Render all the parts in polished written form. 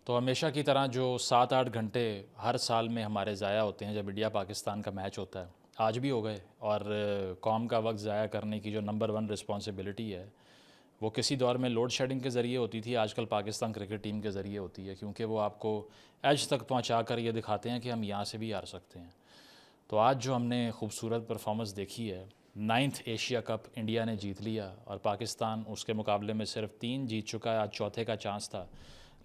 तो हमेशा की तरह जो 7-8 घंटे हर साल में हमारे ज़ाया होते हैं जब इंडिया पाकिस्तान का मैच होता है, आज भी हो गए। और कौम का वक्त ज़ाया करने की जो नंबर 1 रिस्पॉन्सिबिलिटी है, वो किसी दौर में लोड शेडिंग के ज़रिए होती थी, आजकल पाकिस्तान क्रिकेट टीम के ज़रिए होती है, क्योंकि वो आपको एज तक पहुंचा कर ये दिखाते हैं कि हम यहाँ से भी हार सकते हैं। तो आज जो हमने खूबसूरत परफॉर्मेंस देखी है, 9th एशिया कप इंडिया ने जीत लिया और पाकिस्तान उसके मुकाबले में सिर्फ 3 जीत चुका है। आज चौथे का चांस था,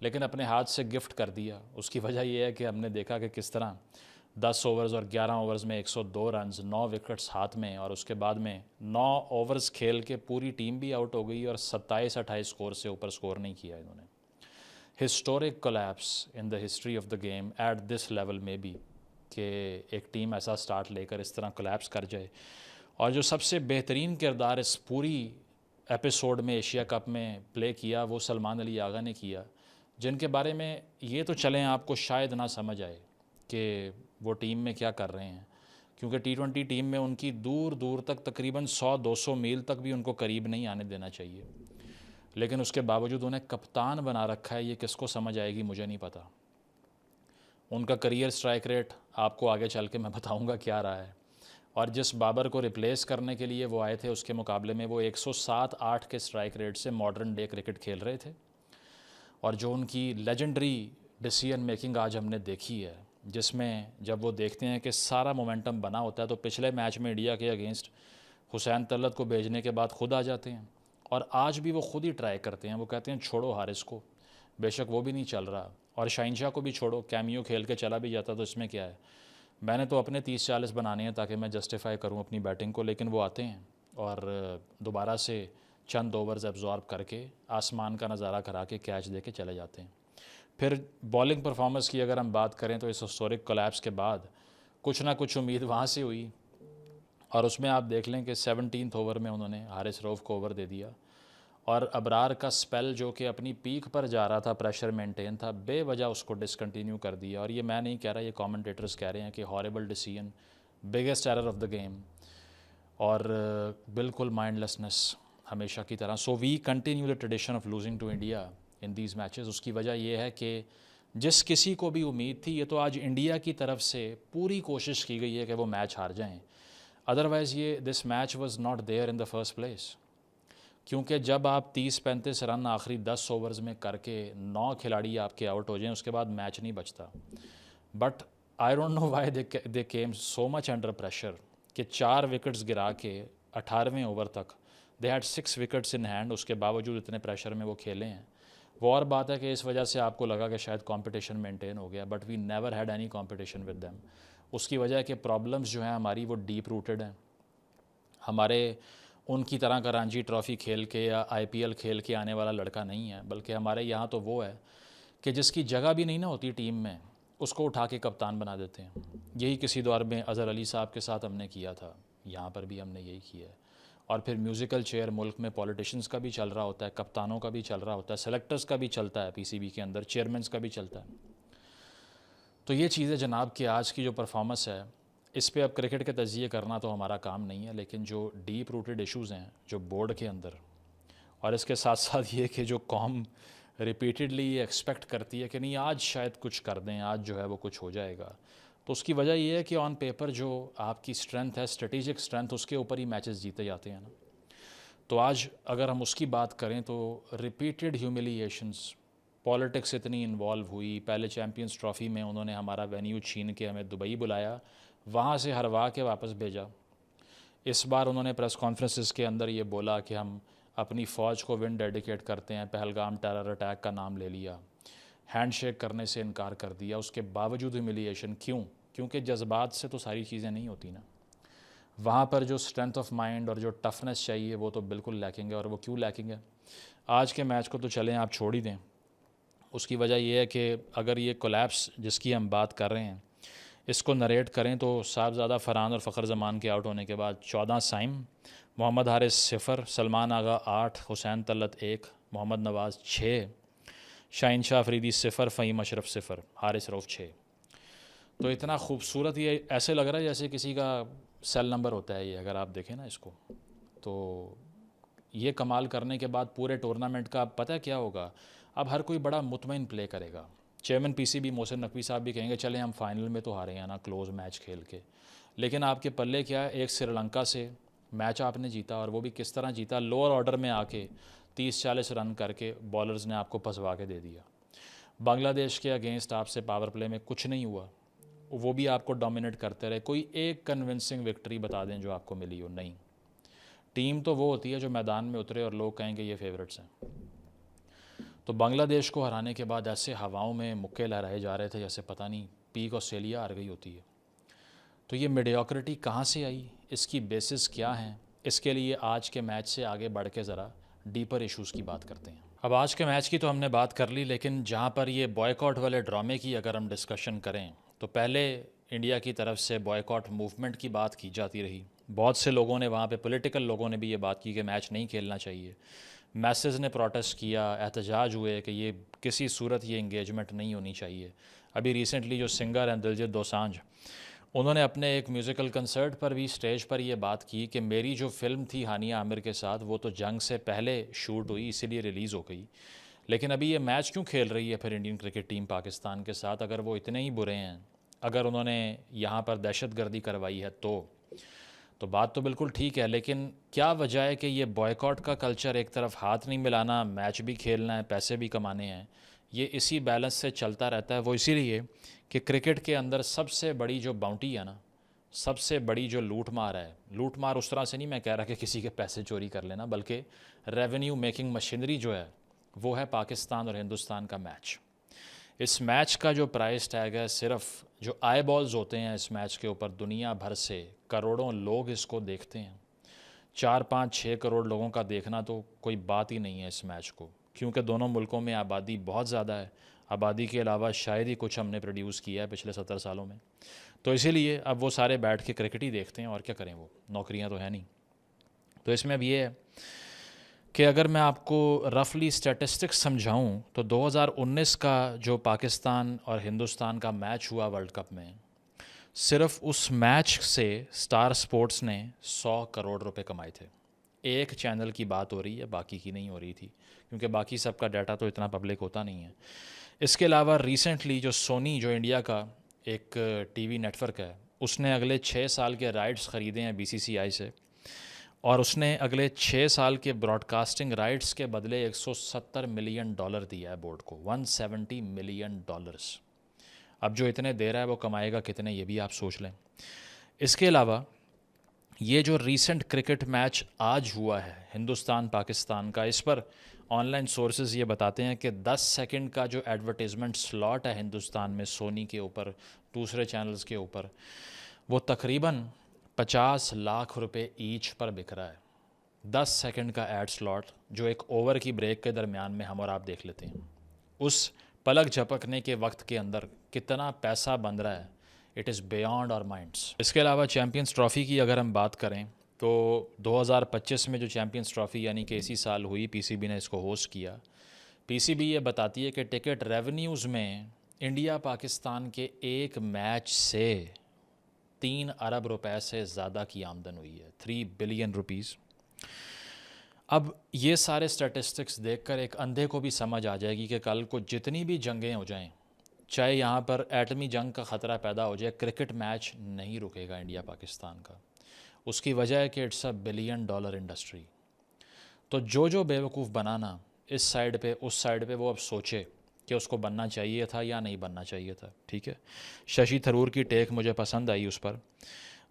लेकिन अपने हाथ से गिफ्ट कर दिया। उसकी वजह यह है कि हमने देखा कि किस तरह 10 ओवर्स और 11 ओवर्स में 102 रन्स, 9 विकेट्स हाथ में, और उसके बाद में 9 ओवर्स खेल के पूरी टीम भी आउट हो गई और 27-28 स्कोर से ऊपर स्कोर नहीं किया इन्होंने। Historic collapse in the history of the game at this level में भी, कि एक टीम ऐसा स्टार्ट लेकर इस तरह कोलैप्स कर जाए। और जो सबसे बेहतरीन किरदार इस पूरी एपिसोड में एशिया कप में प्ले किया वो सलमान अली आगा ने किया, जिनके बारे में ये तो चलें आपको शायद ना समझ आए कि वो टीम में क्या कर रहे हैं, क्योंकि T20 टीम में उनकी दूर दूर तक तकरीबन 100-200 मील तक भी उनको करीब नहीं आने देना चाहिए, लेकिन उसके बावजूद उन्हें कप्तान बना रखा है। ये किसको समझ आएगी मुझे नहीं पता। उनका करियर स्ट्राइक रेट आपको आगे चल के मैं बताऊंगा क्या रहा है। और जिस बाबर को रिप्लेस करने के लिए वो आए थे, उसके मुकाबले में वो 107-8 के स्ट्राइक रेट से मॉडर्न डे क्रिकेट खेल रहे थे। और जो उनकी लेजेंडरी डिसीजन मेकिंग आज हमने देखी है, जिसमें जब वो देखते हैं कि सारा मोमेंटम बना होता है, तो पिछले मैच में इंडिया के अगेंस्ट हुसैन तलत को भेजने के बाद खुद आ जाते हैं। और आज भी वो खुद ही ट्राई करते हैं। वो कहते हैं छोड़ो हारिस को, बेशक वो भी नहीं चल रहा, और शाहिनशाह को भी छोड़ो, कैमियो खेल के चला भी जाता तो इसमें क्या है। मैंने तो अपने 30-40 बनाने हैं ताकि मैं जस्टिफाई करूं अपनी बैटिंग को, लेकिन वो आते हैं और दोबारा से चंद ओवर्स एब्जॉर्ब करके आसमान का नज़ारा करा के कैच दे के चले जाते हैं। फिर बॉलिंग परफॉर्मेंस की अगर हम बात करें तो इस हिस्टोरिक कोलैप्स के बाद कुछ ना कुछ उम्मीद वहाँ से हुई, और उसमें आप देख लें कि 17th ओवर में उन्होंने हारिस रऊफ़ को ओवर दे दिया। और अबरार का स्पेल जो कि अपनी पीक पर जा रहा था, प्रेशर मेंटेन था, बेवजह उसको डिसकंटिन्यू कर दिया। और ये मैं नहीं कह रहा, ये कमेंटेटर्स कह रहे हैं कि horrible decision, biggest error of the game, और बिल्कुल माइंडलेसनेस हमेशा की तरह। So we continue the tradition of losing to India in these matches. उसकी वजह यह है कि जिस किसी को भी उम्मीद थी, ये तो आज इंडिया की तरफ से पूरी कोशिश की गई है कि वो मैच हार जाएं। अदरवाइज़ ये this match was not there in the first place, क्योंकि जब आप 30-35 रन आखिरी 10 ओवर्स में करके 9 खिलाड़ी आपके आउट हो जाएं, उसके बाद मैच नहीं बचता। But I don't know why they came so much under pressure कि 4 विकेट्स गिरा के 18वें ओवर तक they had 6 wickets in hand, उसके बावजूद इतने प्रेशर में वो खेले हैं। वो और बात है कि इस वजह से आपको लगा कि शायद कंपटीशन मेंटेन हो गया, but we never had any competition with them. उसकी वजह है कि प्रॉब्लम्स जो हैं हमारी वो डीप रूटेड हैं। हमारे उनकी तरह का रणजी ट्रॉफ़ी खेल के या आईपीएल खेल के आने वाला लड़का नहीं है, बल्कि हमारे यहाँ तो वो है कि जिसकी जगह भी नहीं ना होती टीम में, उसको उठा के कप्तान बना देते हैं। यही किसी दौर में अज़हर अली साहब के साथ हमने किया था, यहाँ पर भी हमने यही किया है। और फिर म्यूज़िकल चेयर मुल्क में पॉलिटिशियंस का भी चल रहा होता है, कप्तानों का भी चल रहा होता है, सेलेक्टर्स का भी चलता है, पीसीबी के अंदर चेयरमैन्स का भी चलता है। तो ये चीज़ें जनाब कि आज की जो परफॉर्मेंस है, इस पे अब क्रिकेट के तजिए करना तो हमारा काम नहीं है, लेकिन जो डीप रूटेड इश्यूज़ हैं जो बोर्ड के अंदर, और इसके साथ साथ ये कि जो कौम रिपीटेडली ये एक्सपेक्ट करती है कि नहीं आज शायद कुछ कर दें, आज जो है वो कुछ हो जाएगा, तो उसकी वजह ये है कि ऑन पेपर जो आपकी स्ट्रेंथ है, स्ट्रेटिजिक स्ट्रेंथ, उसके ऊपर ही मैचेस जीते जाते हैं ना। तो आज अगर हम उसकी बात करें तो रिपीटेड ह्यूमिलिएशंस, पॉलिटिक्स इतनी इन्वॉल्व हुई। पहले चैम्पियंस ट्रॉफ़ी में उन्होंने हमारा वेन्यू छीन के हमें दुबई बुलाया, वहाँ से हरवा के वापस भेजा। इस बार उन्होंने प्रेस कॉन्फ्रेंसेस के अंदर ये बोला कि हम अपनी फ़ौज को विन डेडिकेट करते हैं, पहलगाम टेरर अटैक का नाम ले लिया, हैंडशेक करने से इनकार कर दिया। उसके बावजूद ह्यूमिलिएशन क्यों? क्योंकि जज्बात से तो सारी चीज़ें नहीं होती ना। वहाँ पर जो स्ट्रेंथ ऑफ माइंड और जो टफनेस चाहिए वो तो बिल्कुल लैकिंग है। और वो क्यों लैकिंग है? आज के मैच को तो चलें आप छोड़ ही दें, उसकी वजह यह है कि अगर ये कोलैप्स जिसकी हम बात कर रहे हैं इसको नरेट करें तो साहबज़ादा फ़रहान और फ़खर ज़मान के आउट होने के बाद 14 साइम, मोहम्मद हारिस 0, सलमान आगा 8, हुसैन तलत 1, मोहम्मद नवाज़ 6, शाहिनशाह अफरीदी 0, फ़हीम अशरफ 0, हारिस रऊफ़ 6। तो इतना खूबसूरत ये ऐसे लग रहा है जैसे किसी का सेल नंबर होता है ये, अगर आप देखें ना इसको। तो ये कमाल करने के बाद पूरे टूर्नामेंट का अब पता है क्या होगा, अब हर कोई बड़ा मुतमईन प्ले करेगा। चेयरमैन पीसीबी मोहसिन नकवी साहब भी कहेंगे चलें हम फाइनल में तो हारे हैं ना क्लोज मैच खेल के, लेकिन आपके पल्ले क्या है, एक श्रीलंका से मैच आपने जीता और वो भी किस तरह जीता, लोअर ऑर्डर में आके 30-40 रन करके बॉलर्स ने आपको फंसवा के दे दिया। बांग्लादेश के अगेंस्ट आपसे पावर प्ले में कुछ नहीं हुआ, वो भी आपको डोमिनेट करते रहे। कोई एक कन्विंसिंग विक्ट्री बता दें जो आपको मिली हो, नहीं। टीम तो वो होती है जो मैदान में उतरे और लोग कहेंगे ये फेवरेट्स हैं। तो बांग्लादेश को हराने के बाद ऐसे हवाओं में मुक्के लहराए जा रहे थे जैसे पता नहीं पीक ऑस्ट्रेलिया हार गई होती है। तो ये मीडियोक्रिटी कहाँ से आई, इसकी बेसिस क्या हैं, इसके लिए आज के मैच से आगे बढ़ के ज़रा डीपर इश्यूज़ की बात करते हैं। अब आज के मैच की तो हमने बात कर ली, लेकिन जहाँ पर ये बॉयकॉट वाले ड्रामे की अगर हम डिस्कशन करें तो पहले इंडिया की तरफ से बॉयकॉट मूवमेंट की बात की जाती रही। बहुत से लोगों ने वहाँ पे पॉलिटिकल लोगों ने भी ये बात की कि मैच नहीं खेलना चाहिए। मैसेज ने प्रोटेस्ट किया, एहतजाज हुए कि ये किसी सूरत ये इंगेजमेंट नहीं होनी चाहिए। अभी रिसेंटली जो सिंगर हैं दिलजीत दोसांझ, उन्होंने अपने एक म्यूज़िकल कंसर्ट पर भी स्टेज पर ये बात की कि मेरी जो फ़िल्म थी हानिया आमिर के साथ वो तो जंग से पहले शूट हुई, इसीलिए रिलीज़ हो गई, लेकिन अभी ये मैच क्यों खेल रही है फिर इंडियन क्रिकेट टीम पाकिस्तान के साथ, अगर वो इतने ही बुरे हैं, अगर उन्होंने यहाँ पर दहशतगर्दी करवाई है तो बात तो बिल्कुल ठीक है। लेकिन क्या वजह है कि ये बॉयकॉट का कल्चर, एक तरफ हाथ नहीं मिलाना, मैच भी खेलना है, पैसे भी कमाने हैं, ये इसी बैलेंस से चलता रहता है। वो इसीलिए कि क्रिकेट के अंदर सबसे बड़ी जो बाउंटी है ना, सबसे बड़ी जो लूट मार है, लूट मार उस तरह से नहीं मैं कह रहा कि किसी के पैसे चोरी कर लेना, बल्कि रेवेन्यू मेकिंग मशीनरी जो है वो है पाकिस्तान और हिंदुस्तान का मैच। इस मैच का जो प्राइस टैग है, सिर्फ जो आई बॉल्स होते हैं इस मैच के ऊपर, दुनिया भर से करोड़ों लोग इसको देखते हैं। 4-5-6 करोड़ लोगों का देखना तो कोई बात ही नहीं है इस मैच को, क्योंकि दोनों मुल्कों में आबादी बहुत ज़्यादा है। आबादी के अलावा शायद ही कुछ हमने प्रोड्यूस किया है पिछले 70 सालों में। तो इसीलिए अब वो सारे बैठ के क्रिकेट ही देखते हैं, और क्या करें, वो नौकरियां तो है नहीं। तो इसमें अब ये है कि अगर मैं आपको रफली स्टैटिस्टिक्स समझाऊं तो 2019 का जो पाकिस्तान और हिंदुस्तान का मैच हुआ वर्ल्ड कप में, सिर्फ उस मैच से स्टार स्पोर्ट्स ने 100 करोड़ रुपए कमाए थे। एक चैनल की बात हो रही है, बाकी की नहीं हो रही थी, क्योंकि बाकी सबका डाटा तो इतना पब्लिक होता नहीं है। इसके अलावा रिसेंटली जो सोनी, जो इंडिया का एक टीवी नेटवर्क है, उसने अगले 6 साल के राइट्स ख़रीदे हैं बीसीसीआई से, और उसने अगले 6 साल के ब्रॉडकास्टिंग राइट्स के बदले $170 मिलियन दिया है बोर्ड को, $170 मिलियन। अब जो इतने दे रहा है वो कमाएगा कितने, ये भी आप सोच लें। इसके अलावा ये जो रीसेंट क्रिकेट मैच आज हुआ है हिंदुस्तान पाकिस्तान का, इस पर ऑनलाइन सोर्सेज ये बताते हैं कि 10 सेकंड का जो एडवर्टाइजमेंट स्लॉट है हिंदुस्तान में सोनी के ऊपर, दूसरे चैनल्स के ऊपर, वो तकरीबन 50 लाख रुपए ईच पर बिक रहा है। 10 सेकंड का एड स्लॉट जो एक ओवर की ब्रेक के दरमियान में हम और आप देख लेते हैं, उस पलक झपकने के वक्त के अंदर कितना पैसा बन रहा है, it is beyond our minds. इसके अलावा चैम्पियंस ट्रॉफ़ी की अगर हम बात करें तो 2025 में जो चैम्पियंस ट्रॉफ़ी यानी कि इसी साल हुई, पीसीबी ने इसको होस्ट किया। पीसीबी ये बताती है कि टिकट रेवेन्यूज़ में इंडिया पाकिस्तान के एक मैच से 3 अरब रुपए से ज़्यादा की आमदन हुई है, 3 बिलियन रुपीज़। अब ये सारे स्टैटिस्टिक्स देखकर एक अंधे को भी समझ आ जाएगी कि कल को जितनी भी जंगें हो जाएं, चाहे यहाँ पर एटमी जंग का ख़तरा पैदा हो जाए, क्रिकेट मैच नहीं रुकेगा इंडिया पाकिस्तान का। उसकी वजह है कि इट्स $1 बिलियन इंडस्ट्री। तो जो बेवकूफ़ बनाना इस साइड पे उस साइड पे, वो अब सोचे कि उसको बनना चाहिए था या नहीं बनना चाहिए था। ठीक है, शशि थरूर की टेक मुझे पसंद आई उस पर,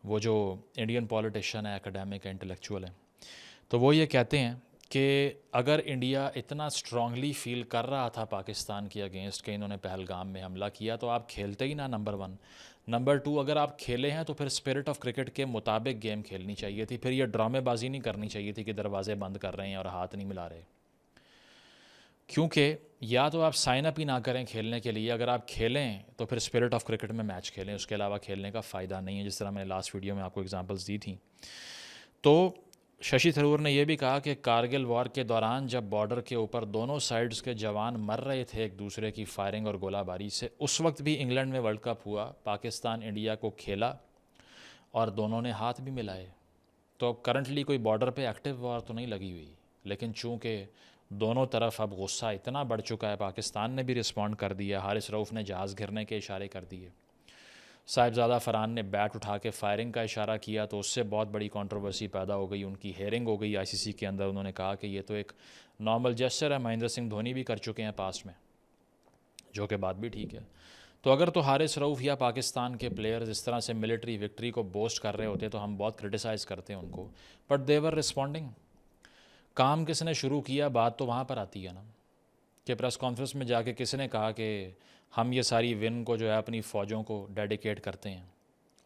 वो जो इंडियन पॉलिटिशियन है, एकेडमिक है, इंटेलेक्चुअल है, तो वो ये कहते हैं कि अगर इंडिया इतना स्ट्रांगली फील कर रहा था पाकिस्तान के अगेंस्ट कि इन्होंने पहलगाम में हमला किया, तो आप खेलते ही ना, नंबर 1। नंबर 2, अगर आप खेले हैं तो फिर स्पिरिट ऑफ क्रिकेट के मुताबिक गेम खेलनी चाहिए थी। फिर ये ड्रामेबाजी नहीं करनी चाहिए थी कि दरवाजे बंद कर रहे हैं और हाथ नहीं मिला रहे, क्योंकि या तो आप साइन अप ही ना करें खेलने के लिए, अगर आप खेलें तो फिर स्पिरिट ऑफ क्रिकेट में मैच खेलें, उसके अलावा खेलने का फ़ायदा नहीं है, जिस तरह मैंने लास्ट वीडियो में आपको एग्जांपल्स दी थी। तो शशि थरूर ने यह भी कहा कि कारगिल वॉर के दौरान जब बॉर्डर के ऊपर दोनों साइड्स के जवान मर रहे थे एक दूसरे की फायरिंग और गोलाबारी से, उस वक्त भी इंग्लैंड में वर्ल्ड कप हुआ, पाकिस्तान इंडिया को खेला और दोनों ने हाथ भी मिलाए। तो अब करंटली कोई बॉर्डर पे एक्टिव वॉर तो नहीं लगी हुई, लेकिन चूँकि दोनों तरफ अब गुस्सा इतना बढ़ चुका है, पाकिस्तान ने भी रिस्पॉन्ड कर दिया, हारिस रऊफ़ ने जहाज़ गिरने के इशारे कर दिए, साहिबजादा फरहान ने बैट उठा के फायरिंग का इशारा किया, तो उससे बहुत बड़ी कंट्रोवर्सी पैदा हो गई। उनकी हेयरिंग हो गई आईसीसी के अंदर, उन्होंने कहा कि ये तो एक नॉर्मल जेस्चर है, महेंद्र सिंह धोनी भी कर चुके हैं पास्ट में, जो कि बात भी ठीक है। तो अगर तो हारिस रऊफ़ या पाकिस्तान के प्लेयर्स इस तरह से मिलिट्री विक्ट्री को बोस्ट कर रहे होते तो हम बहुत क्रिटिसाइज़ करते हैं उनको, बट देवर रिस्पॉन्डिंग। काम किसने शुरू किया, बात तो वहाँ पर आती है ना, कि प्रेस कॉन्फ्रेंस में जाके किसने कहा कि हम ये सारी विन को जो है अपनी फ़ौजों को डेडिकेट करते हैं,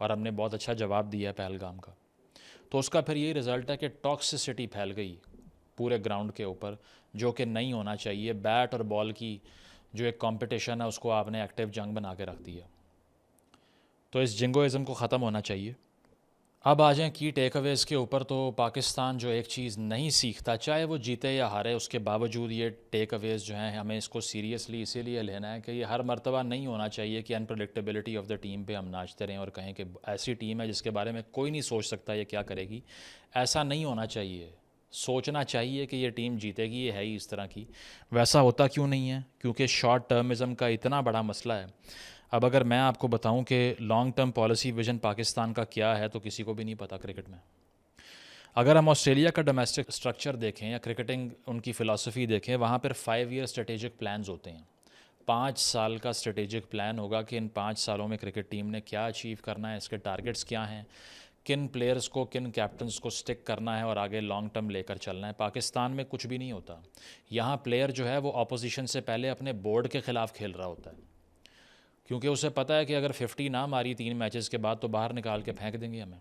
और हमने बहुत अच्छा जवाब दिया पहलगाम का। तो उसका फिर ये रिज़ल्ट है कि टॉक्सिसिटी फैल गई पूरे ग्राउंड के ऊपर, जो कि नहीं होना चाहिए। बैट और बॉल की जो एक कंपटीशन है उसको आपने एक्टिव जंग बना के रख दिया, तो इस जिंगोइज़म को ख़त्म होना चाहिए। अब आ जाएँ की टेक अवेज़ के ऊपर। तो पाकिस्तान जो एक चीज़ नहीं सीखता, चाहे वो जीते या हारे, उसके बावजूद ये टेक अवेज़ जो हैं हमें इसको सीरियसली इसीलिए लेना है कि ये हर मर्तबा नहीं होना चाहिए कि अनप्रडिक्टेबिलिटी ऑफ द टीम पे हम नाचते रहें और कहें कि ऐसी टीम है जिसके बारे में कोई नहीं सोच सकता ये क्या करेगी। ऐसा नहीं होना चाहिए। सोचना चाहिए कि ये टीम जीतेगी, ये है ही इस तरह की। वैसा होता क्यों नहीं है? क्योंकि शॉर्ट टर्मिज़म का इतना बड़ा मसला है। अब अगर मैं आपको बताऊं कि long term policy vision Pakistan का क्या है, तो किसी को भी नहीं पता क्रिकेट में। अगर हम ऑस्ट्रेलिया का डोमेस्टिक स्ट्रक्चर देखें या क्रिकेटिंग उनकी फ़िलासफ़ी देखें, वहाँ पर 5 ईयर स्ट्रेटेजिक प्लान्स होते हैं। 5 साल का स्ट्रेटेजिक प्लान होगा कि इन 5 सालों में क्रिकेट टीम ने क्या अचीव करना है, इसके टारगेट्स क्या हैं, किन प्लेयर्स को, किन कैप्टन्स को स्टिक करना है और आगे लॉन्ग टर्म लेकर चलना है। पाकिस्तान में कुछ भी नहीं होता। यहाँ प्लेयर जो है वो अपोजिशन से पहले अपने बोर्ड के ख़िलाफ़ खेल रहा होता है, क्योंकि उसे पता है कि अगर 50 ना मारी 3 मैचेस के बाद तो बाहर निकाल के फेंक देंगे हमें।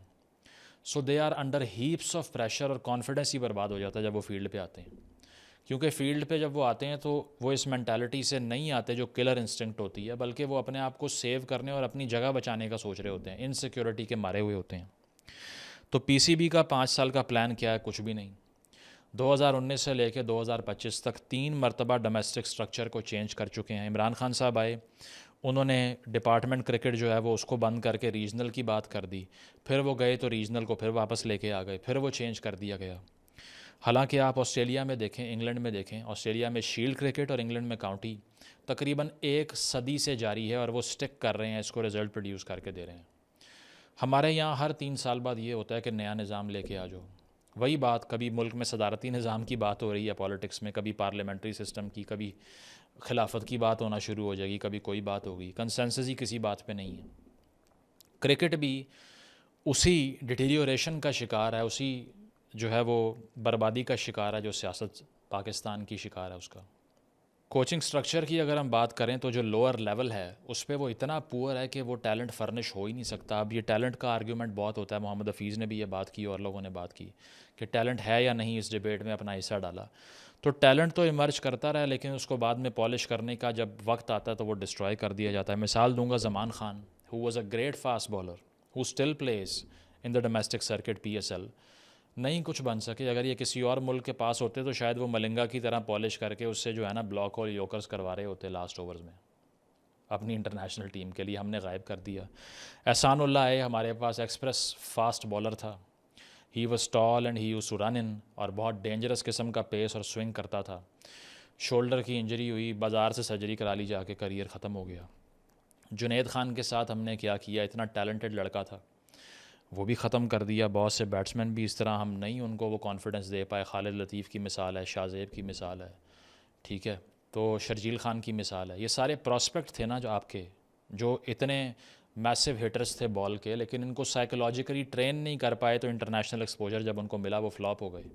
So they are under heaps of pressure, और कॉन्फिडेंस ही बर्बाद हो जाता है जब वो फील्ड पे आते हैं। क्योंकि फील्ड पे जब वो आते हैं तो वो इस मेंटालिटी से नहीं आते जो किलर इंस्टिंक्ट होती है, बल्कि वो अपने आप को सेव करने और अपनी जगह बचाने का सोच रहे होते हैं, इनसिक्योरिटी के मारे हुए होते हैं। तो पीसीबी का 5 साल का प्लान क्या है? कुछ भी नहीं। 2019 से लेकर 2025 तक 3 मरतबा डोमेस्टिक स्ट्रक्चर को चेंज कर चुके हैं। इमरान खान साहब आए, उन्होंने डिपार्टमेंट क्रिकेट जो है वो उसको बंद करके रीजनल की बात कर दी, फिर वो गए तो रीजनल को फिर वापस लेके आ गए, फिर वो चेंज कर दिया गया। हालांकि आप ऑस्ट्रेलिया में देखें, इंग्लैंड में देखें, ऑस्ट्रेलिया में शील्ड क्रिकेट और इंग्लैंड में काउंटी तकरीबन 1 सदी से जारी है और वो स्टिक कर रहे हैं, इसको रिज़ल्ट प्रोड्यूस करके दे रहे हैं। हमारे यहाँ हर 3 साल बाद ये होता है कि नया निज़ाम लेके आ जाओ। वही बात, कभी मुल्क में सदारती निज़ाम की बात हो रही है पॉलिटिक्स में, कभी पार्लियामेंट्री सिस्टम की, कभी खिलाफत की बात होना शुरू हो जाएगी, कभी कोई बात होगी। कंसेंसस ही किसी बात पे नहीं है। क्रिकेट भी उसी डिटीरियोरेशन का शिकार है, उसी जो है वो बर्बादी का शिकार है जो सियासत पाकिस्तान की शिकार है उसका। कोचिंग स्ट्रक्चर की अगर हम बात करें तो जो लोअर लेवल है उस पर वो इतना पुअर है कि वो टैलेंट फर्निश हो ही नहीं सकता। अब ये टैलेंट का आर्ग्यूमेंट बहुत होता है, मोहम्मद हफीज़ ने भी ये बात की और लोगों ने बात की कि टैलेंट है या नहीं, इस डिबेट में अपना हिस्सा डाला। तो टैलेंट तो इमर्ज करता रहा, लेकिन उसको बाद में पॉलिश करने का जब वक्त आता है तो वो डिस्ट्रॉय कर दिया जाता है। मिसाल दूंगा Zaman Khan, who was a great fast bowler, who still plays in the domestic circuit PSL। नहीं कुछ बन सके। अगर ये किसी और मुल्क के पास होते तो शायद वो मलिंगा की तरह पॉलिश करके उससे जो है ना ब्लॉक और यॉर्कर्स करवा रहे होते लास्ट ओवर्स में अपनी इंटरनेशनल टीम के लिए। हमने गायब कर दिया। एहसानुल्लाह है हमारे पास, एक्सप्रेस फास्ट बॉलर था। He was tall and he used to run in, और बहुत डेंजरस किस्म का पेस और स्विंग करता था। शोल्डर की इंजरी हुई, बाज़ार से सर्जरी करा ली जाके, करियर ख़त्म हो गया। जुनैद खान के साथ हमने क्या किया, इतना टैलेंटेड लड़का था, वो भी ख़त्म कर दिया। बहुत से बैट्समैन भी इस तरह हम नहीं उनको वो कॉन्फिडेंस दे पाए। खालिद लतीफ़ की मिसाल है, शाहज़ेब की मिसाल है, ठीक है, तो शर्जील खान की मिसाल है। ये सारे प्रॉस्पेक्ट थे ना जो आपके, जो इतने मैसिव हिटर्स थे बॉल के, लेकिन इनको साइकोलॉजिकली ट्रेन नहीं कर पाए, तो इंटरनेशनल एक्सपोजर जब उनको मिला वो फ्लॉप हो गए,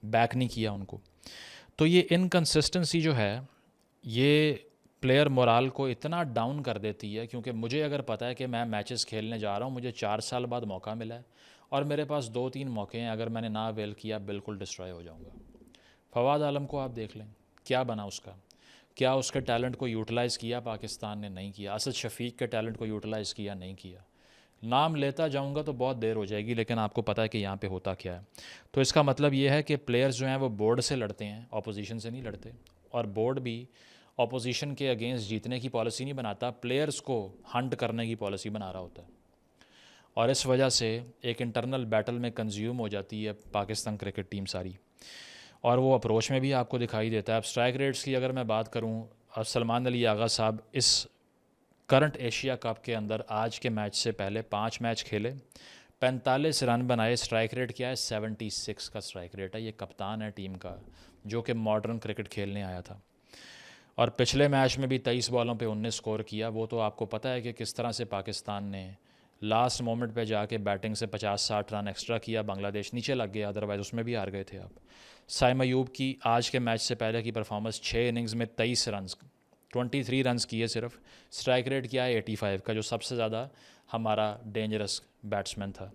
बैक नहीं किया उनको। तो ये इनकन्सिस्टेंसी जो है ये प्लेयर मोराल को इतना डाउन कर देती है। क्योंकि मुझे अगर पता है कि मैं मैचेस खेलने जा रहा हूँ, मुझे 4 साल बाद मौका मिला है और मेरे पास 2-3 मौके हैं, अगर मैंने ना अवेल किया बिल्कुल डिस्ट्रॉय हो जाऊँगा। फवाद आलम को आप देख लें, क्या बना उसका, क्या उसके टैलेंट को यूटिलाइज़ किया पाकिस्तान ने? नहीं किया। असद शफीक के टैलेंट को यूटिलाइज़ किया? नहीं किया। नाम लेता जाऊंगा तो बहुत देर हो जाएगी, लेकिन आपको पता है कि यहाँ पे होता क्या है। तो इसका मतलब ये है कि प्लेयर्स जो हैं वो बोर्ड से लड़ते हैं, ऑपोजिशन से नहीं लड़ते। और बोर्ड भी ऑपोजिशन के अगेंस्ट जीतने की पॉलिसी नहीं बनाता, प्लेयर्स को हंट करने की पॉलिसी बना रहा होता है। और इस वजह से एक इंटरनल बैटल में कंज्यूम हो जाती है पाकिस्तान क्रिकेट टीम सारी। और वो अप्रोच में भी आपको दिखाई देता है। अब स्ट्राइक रेट्स की अगर मैं बात करूँ, अब सलमान अली आगा साहब इस करंट एशिया कप के अंदर आज के मैच से पहले 5 मैच खेले, 45 रन बनाए, स्ट्राइक रेट क्या है 76 का स्ट्राइक रेट है। ये कप्तान है टीम का जो कि मॉडर्न क्रिकेट खेलने आया था। और पिछले मैच में भी 23 बॉलों पे 19 स्कोर किया। वो तो आपको पता है कि किस तरह से पाकिस्तान ने लास्ट मोमेंट पे जाके बैटिंग से 50-60 रन एक्स्ट्रा किया, बांग्लादेश नीचे लग गया, अदरवाइज़ उसमें भी हार गए थे आप। साइम अयूब की आज के मैच से पहले की परफॉर्मेंस 6 इनिंग्स में 23 रन, 23 रन्स किए सिर्फ। स्ट्राइक रेट क्या है 85 का, जो सबसे ज़्यादा हमारा डेंजरस बैट्समैन था।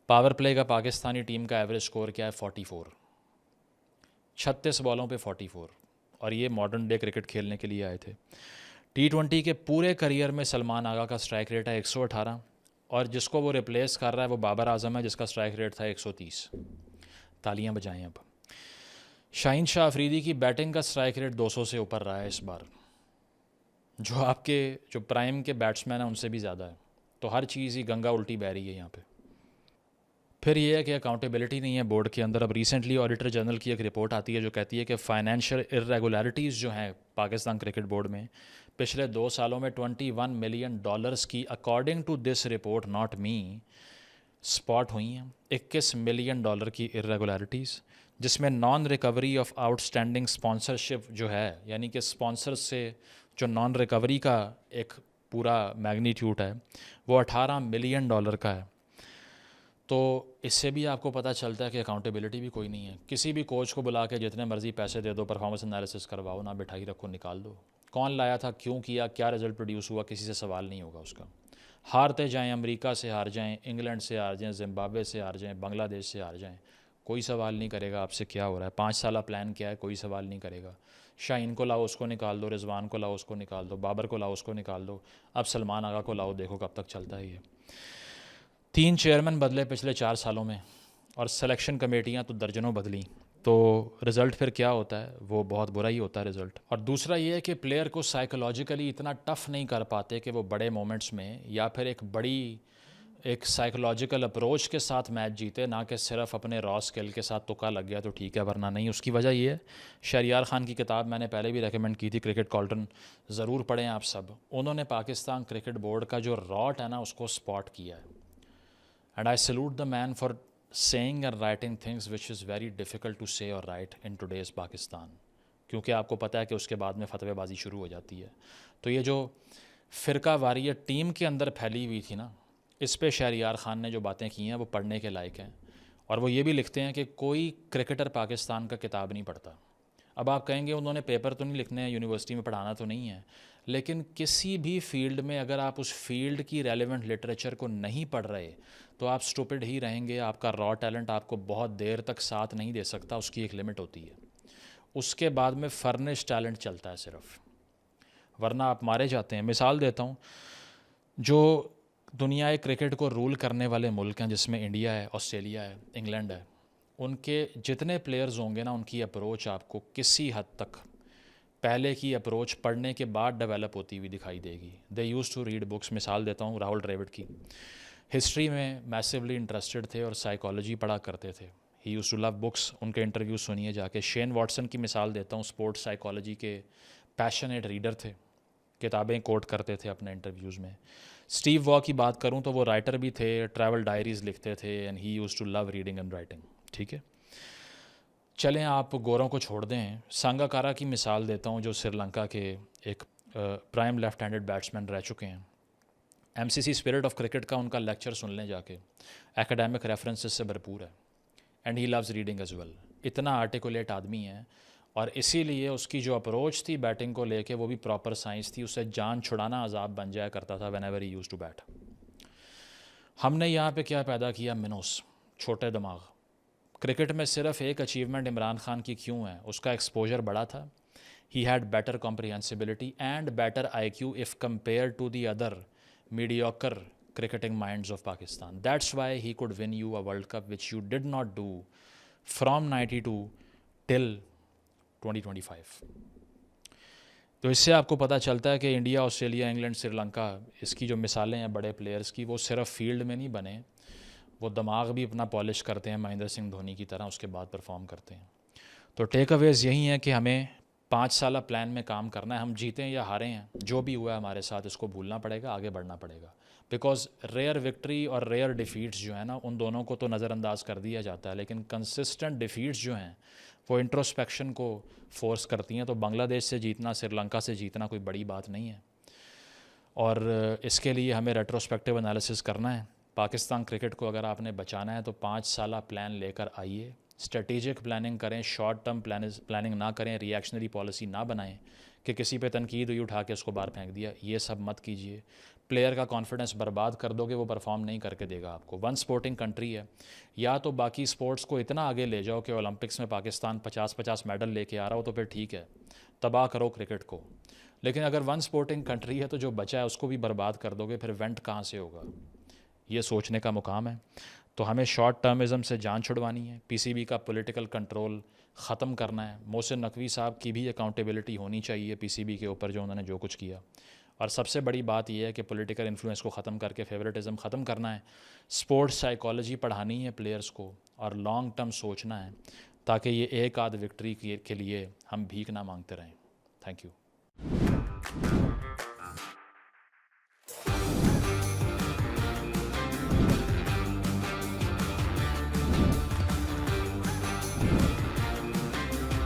पावर प्ले का पाकिस्तानी टीम का एवरेज स्कोर क्या है 44, 36 बॉलों पे 44, और ये मॉडर्न डे क्रिकेट खेलने के लिए आए थे। T20 के पूरे करियर में सलमान आगा का स्ट्राइक रेट है 118, और जिसको वो रिप्लेस कर रहा है वो बाबर आजम है जिसका स्ट्राइक रेट था 130। तालियां बजाएं अब। शाहीन शाह अफरीदी की बैटिंग का स्ट्राइक रेट 200 से ऊपर रहा है इस बार, जो आपके जो प्राइम के बैट्समैन हैं उनसे भी ज़्यादा है। तो हर चीज़ ही गंगा उल्टी बह रही है यहाँ पे। फिर ये है कि अकाउंटेबिलिटी नहीं है बोर्ड के अंदर। अब रिसेंटली ऑडिटर जनरल की एक रिपोर्ट आती है जो कहती है कि फाइनेंशियल इरेगुलरिटीज़ जो हैं पाकिस्तान क्रिकेट बोर्ड में पिछले 2 सालों में $21 मिलियन की, according to this report, not me, spot हुई हैं। $21 मिलियन की इरेगुलरिटीज़, जिसमें non recovery of outstanding sponsorship जो है, यानी कि स्पॉन्सर से जो नॉन रिकवरी का एक पूरा मैग्नीट्यूड है वो $18 मिलियन का है। तो इससे भी आपको पता चलता है कि अकाउंटेबिलिटी भी कोई नहीं है। किसी भी कोच को बुला के जितने मर्जी पैसे दे दो, परफॉर्मेंस एनालिसिस करवाओ, ना बिठाई रखो, निकाल दो। कौन लाया था, क्यों किया, क्या रिजल्ट प्रोड्यूस हुआ, किसी से सवाल नहीं होगा उसका। हारते जाएं, अमेरिका से हार जाएं, इंग्लैंड से हार जाएं, जिम्बाब्वे से हार जाएं, बांग्लादेश से हार जाएं, कोई सवाल नहीं करेगा आपसे क्या हो रहा है, 5 साल प्लान क्या है, कोई सवाल नहीं करेगा। शाहीन को लाओ, उसको निकाल दो, रिजवान को लाओ, उसको निकाल दो, बाबर को लाओ, उसको निकाल दो, अब सलमान आगा को लाओ, देखो कब तक चलता है ये। 3 चेयरमैन बदले पिछले 4 सालों में, और सिलेक्शन कमेटियाँ तो दर्जनों बदली। तो रिज़ल्ट फिर क्या होता है, वो बहुत बुरा ही होता है रिज़ल्ट। और दूसरा ये है कि प्लेयर को साइकोलॉजिकली इतना टफ़ नहीं कर पाते कि वो बड़े मोमेंट्स में या फिर एक साइकोलॉजिकल अप्रोच के साथ मैच जीते, ना कि सिर्फ अपने रॉ स्किल के साथ तुक्का लग गया तो ठीक है, वरना नहीं। उसकी वजह ये है, शहरियार ख़ान की किताब मैंने पहले भी रेकमेंड की थी, क्रिकेट कॉल्टन, ज़रूर पढ़ें आप सब। उन्होंने पाकिस्तान क्रिकेट बोर्ड का जो रॉट है ना उसको स्पॉट किया है। And I salute the man for saying and writing things which is very difficult to say or write in today's Pakistan, क्योंकि आपको पता है कि उसके बाद में फतवेबाजी शुरू हो जाती है। तो ये जो फ़िरका वारियत टीम के अंदर फैली हुई थी ना, इस पे शहरियार ख़ान ने जो बातें की हैं वो पढ़ने के लायक हैं। और वो ये भी लिखते हैं कि कोई क्रिकेटर पाकिस्तान का किताब नहीं पढ़ता। अब आप कहेंगे उन्होंने पेपर तो नहीं लिखने हैं, यूनिवर्सिटी में पढ़ाना तो नहीं है, लेकिन किसी भी फील्ड में अगर आप उस फील्ड की रेलेवेंट लिटरेचर को नहीं पढ़ रहे तो आप स्टूपिड ही रहेंगे। आपका रॉ टैलेंट आपको बहुत देर तक साथ नहीं दे सकता, उसकी एक लिमिट होती है। उसके बाद में फर्निश टैलेंट चलता है सिर्फ, वरना आप मारे जाते हैं। मिसाल देता हूँ, जो दुनिया क्रिकेट को रूल करने वाले मुल्क हैं जिसमें इंडिया है, ऑस्ट्रेलिया है, इंग्लैंड है, उनके जितने प्लेयर्स होंगे ना, उनकी अप्रोच आपको किसी हद तक पहले की अप्रोच पढ़ने के बाद डेवलप होती हुई दिखाई देगी। दे यूज़ टू रीड बुक्स। मिसाल देता हूँ, राहुल द्रविड़ की, हिस्ट्री में मैसिवली इंटरेस्टेड थे और साइकोलॉजी पढ़ा करते थे। ही यूज़ टू लव बुक्स। उनके इंटरव्यू सुनिए जाके। शेन वॉटसन की मिसाल देता हूँ, स्पोर्ट्स साइकोलॉजी के पैशनेट रीडर थे, किताबें कोट करते थे अपने इंटरव्यूज़ में। स्टीव वॉ की बात करूँ तो वो राइटर भी थे, ट्रैवल डायरीज़ लिखते थे, and he use to love reading and writing. ठीक है, चलें आप गोरों को छोड़ दें। संगाकारा की मिसाल देता हूँ, जो श्रीलंका के एक प्राइम लेफ्ट हैंडेड बैट्समैन रह चुके हैं। MCC स्पिरिट ऑफ क्रिकेट का उनका लेक्चर सुन लें जाके, एकेडमिक रेफरेंसेस से भरपूर है, and he loves reading as well. इतना आर्टिकुलेट आदमी है, और इसीलिए उसकी जो अप्रोच थी बैटिंग को लेके वो भी प्रॉपर साइंस थी। उससे जान छुड़ाना अजाब बन जाया करता था whenever he used to bat. हमने यहाँ पे क्या पैदा किया, मिनोस, छोटे दिमाग। क्रिकेट में सिर्फ एक अचीवमेंट इमरान खान की क्यों है, उसका एक्सपोजर बड़ा था। He had better comprehensibility and better IQ if compare to the other mediocre cricketing minds of Pakistan. That's why he could win you a World Cup, which you did not do from 92 till 2025. तो इससे आपको पता चलता है कि India, Australia, England, Sri Lanka, इसकी जो मिसालें हैं बड़े प्लेयर्स की, वो सिर्फ फील्ड में नहीं बने, वो दिमाग भी अपना पॉलिश करते हैं महेंद्र सिंह धोनी की तरह, उसके बाद परफॉर्म करते हैं। तो टेक अवेज़ यही हैं कि हमें 5 साला प्लान में काम करना है। हम जीतें या हारें हैं, जो भी हुआ है हमारे साथ, इसको भूलना पड़ेगा, आगे बढ़ना पड़ेगा। बिकॉज रेयर विक्ट्री और रेयर डिफ़ीट्स जो है ना, उन दोनों को तो नज़रअंदाज कर दिया जाता है, लेकिन कंसिस्टेंट डिफ़ीट्स जो हैं वो इंट्रोस्पेक्शन को फोर्स करती हैं। तो बांग्लादेश से जीतना, श्रीलंका से जीतना कोई बड़ी बात नहीं है, और इसके लिए हमें रेट्रोस्पेक्टिव एनालिसिस करना है। पाकिस्तान क्रिकेट को अगर आपने बचाना है तो 5 साला प्लान लेकर आइए, स्ट्रेटेजिक प्लानिंग करें, शॉर्ट टर्म प्लानिंग ना करें, रिएक्शनरी पॉलिसी ना बनाएं कि किसी पे तनकीद हुई उठा के उसको बाहर फेंक दिया, ये सब मत कीजिए। प्लेयर का कॉन्फिडेंस बर्बाद कर दोगे, वो परफॉर्म नहीं करके देगा आपको। वन स्पोर्टिंग कंट्री है, या तो बाकी स्पोर्ट्स को इतना आगे ले जाओ कि ओलंपिक्स में पाकिस्तान 50-50 मेडल लेके आ रहा हो तो फिर ठीक है, तबाह करो क्रिकेट को। लेकिन अगर वन स्पोर्टिंग कंट्री है तो जो बचा है उसको भी बर्बाद कर दोगे, फिर वेंट कहाँ से होगा, ये सोचने का मुकाम है। तो हमें शॉर्ट टर्मिज़म से जान छुड़वानी है, पीसीबी का पॉलिटिकल कंट्रोल ख़त्म करना है। मोहसिन नकवी साहब की भी अकाउंटेबिलिटी होनी चाहिए पीसीबी के ऊपर, जो उन्होंने जो कुछ किया। और सबसे बड़ी बात यह है कि पॉलिटिकल इन्फ्लुएंस को ख़त्म करके फेवरेटिज़म ख़त्म करना है। स्पोर्ट्स साइकोलॉजी पढ़ानी है प्लेयर्स को, और लॉन्ग टर्म सोचना है, ताकि ये एक आध विक्ट्री के लिए हम भीख ना मांगते रहें। Thank you.